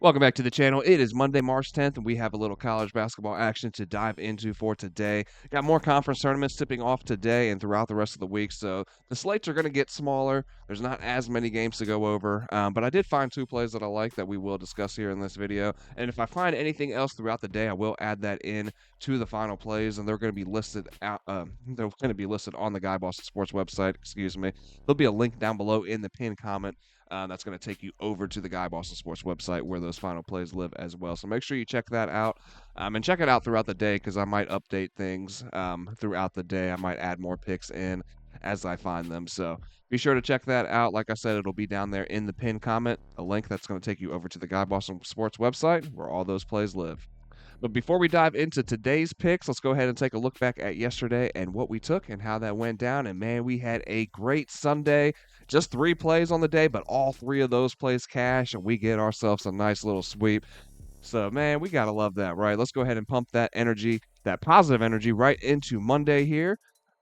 Welcome back to the channel. It is Monday, March 10th, and we have a little college basketball action to dive into for today. Got more conference tournaments tipping off today and throughout the rest of the week, so the slates are going to get smaller. There's not as many games to go over, but I did find two plays that I like that we will discuss here in this video. And if I find anything else throughout the day, I will add that in to the final plays, and they're going to be listed out. They're going to be listed on the Guy Boston Sports website. Excuse me. There'll be a link down below in the pinned comment. That's going to take you over to the Guy Boston Sports website where those final plays live as well. So make sure you check that out and check it out throughout the day because I might update things throughout the day. I might add more picks in as I find them. So be sure to check that out. Like I said, it'll be down there in the pinned comment, a link that's going to take you over to the Guy Boston Sports website where all those plays live. But before we dive into today's picks, let's go ahead and take a look back at yesterday and what we took and how that went down. And man, we had a great Sunday. Just 3 plays on the day, but all 3 of those plays cash, and we get ourselves a nice little sweep. So, man, we got to love that, right? Let's go ahead and pump that energy, that positive energy right into Monday here.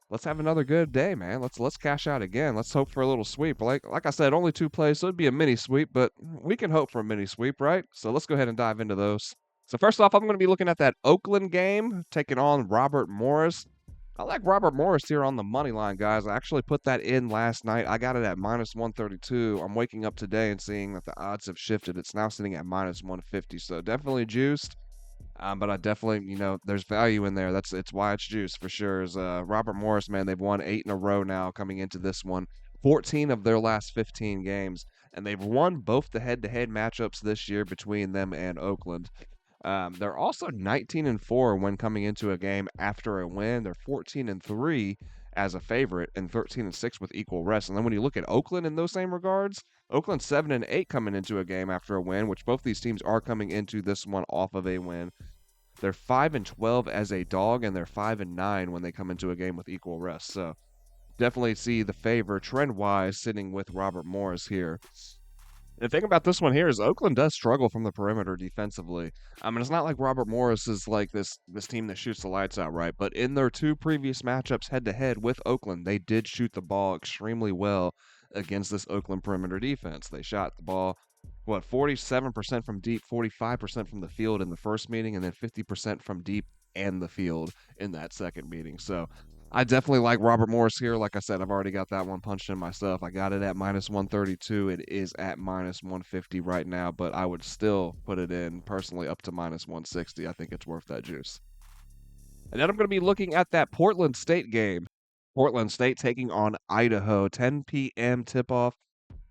Let's have another good day, man. Let's cash out again. Let's hope for a little sweep. Like I said, only 2 plays, so it'd be a mini sweep, but we can hope for a mini sweep, right? So let's go ahead and dive into those. So first off, I'm going to be looking at that Oakland game, taking on Robert Morris. I like Robert Morris here on the money line, guys. I actually put that in last night. I got it at minus 132. I'm waking up today and seeing that the odds have shifted. It's now sitting at minus 150, so definitely juiced. But I definitely, there's value in there. It's why it's juiced for sure. Is Robert Morris, man, they've won 8 in a row now coming into this one. 14 of their last 15 games, and they've won both the head-to-head matchups this year between them and Oakland. They're also 19-4 when coming into a game after a win. They're 14-3 as a favorite and 13-6 with equal rest. And then when you look at Oakland in those same regards, Oakland 7-8 coming into a game after a win, which both these teams are coming into this one off of a win. They're 5-12 as a dog, and they're 5-9 when they come into a game with equal rest. So definitely see the favor trend-wise sitting with Robert Morris here. The thing about this one here is Oakland does struggle from the perimeter defensively. I mean, it's not like Robert Morris is like this team that shoots the lights out, right? But in their 2 previous matchups head-to-head with Oakland, they did shoot the ball extremely well against this Oakland perimeter defense. They shot the ball, 47% from deep, 45% from the field in the first meeting, and then 50% from deep and the field in that second meeting. So I definitely like Robert Morris here. Like I said, I've already got that one punched in myself. I got it at minus 132. It is at minus 150 right now, but I would still put it in personally up to minus 160. I think it's worth that juice. And then I'm going to be looking at that Portland State game. Portland State taking on Idaho, 10 p.m. tip-off.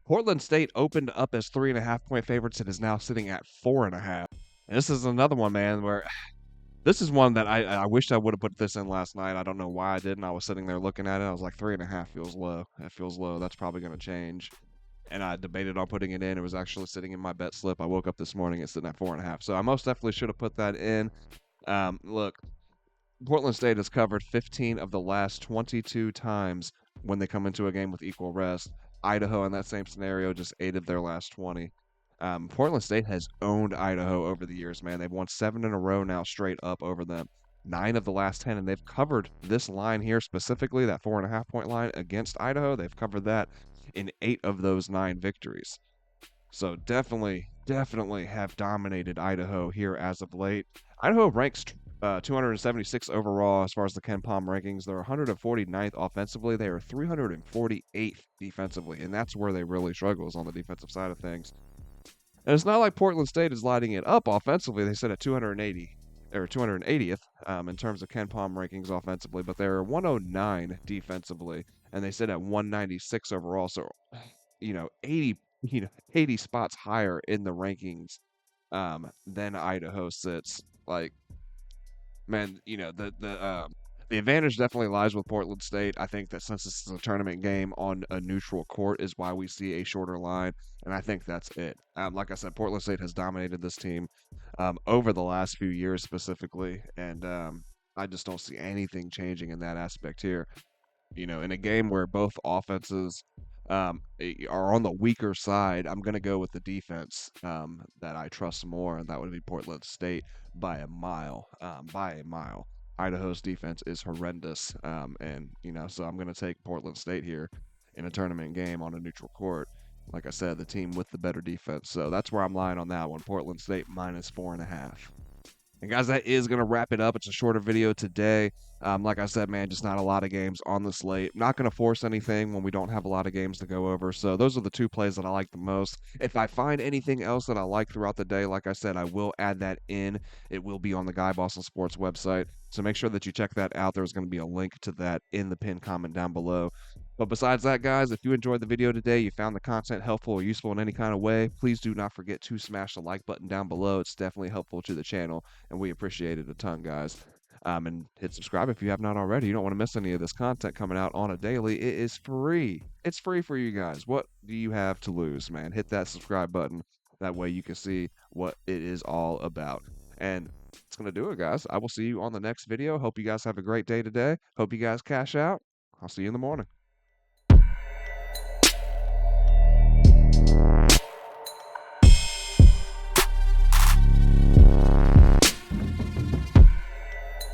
Portland State opened up as 3.5-point favorites and is now sitting at 4.5. And this is another one, man, where this is one that I wish I would have put this in last night. I don't know why I didn't. I was sitting there looking at it. I was like, 3.5 feels low. That feels low. That's probably going to change. And I debated on putting it in. It was actually sitting in my bet slip. I woke up this morning. It's sitting at 4.5. So I most definitely should have put that in. Look, Portland State has covered 15 of the last 22 times when they come into a game with equal rest. Idaho in that same scenario just 8 of their last 20. Portland State has owned Idaho over the years, man. They've won 7 in a row now straight up over them. 9 of the last 10, and they've covered this line here specifically, that 4.5-point line against Idaho. They've covered that in 8 of those 9 victories. So definitely have dominated Idaho here as of late. Idaho ranks 276 overall as far as the KenPom rankings. They're 149th offensively. They are 348th defensively, and that's where they really struggle is on the defensive side of things. And it's not like Portland State is lighting it up offensively. They sit at 280 or 280th in terms of KenPom rankings offensively, but they're 109 defensively, and they sit at 196 overall. So, 80 spots higher in the rankings than Idaho sits. Like, man, the advantage definitely lies with Portland State. I think that since this is a tournament game on a neutral court is why we see a shorter line, and I think that's it. Like I said, Portland State has dominated this team over the last few years specifically, and I just don't see anything changing in that aspect here. In a game where both offenses are on the weaker side, I'm going to go with the defense that I trust more, and that would be Portland State by a mile. Idaho's defense is horrendous, so I'm going to take Portland State here in a tournament game on a neutral court. Like I said, the team with the better defense. So that's where I'm lying on that one. Portland State minus 4.5. And guys, that is going to wrap it up. It's a shorter video today. Like I said, man, just not a lot of games on the slate. Not going to force anything when we don't have a lot of games to go over. So those are the two plays that I like the most. If I find anything else that I like throughout the day, like I said, I will add that in. It will be on the Guy Boston Sports website. So make sure that you check that out. There's going to be a link to that in the pinned comment down below. But besides that, guys, if you enjoyed the video today, you found the content helpful or useful in any kind of way, please do not forget to smash the like button down below. It's definitely helpful to the channel, and we appreciate it a ton, guys. And hit subscribe if you have not already. You don't want to miss any of this content coming out on a daily. It is free. It's free for you guys. What do you have to lose, man? Hit that subscribe button. That way you can see what it is all about. And it's going to do it, guys. I will see you on the next video. Hope you guys have a great day today. Hope you guys cash out. I'll see you in the morning.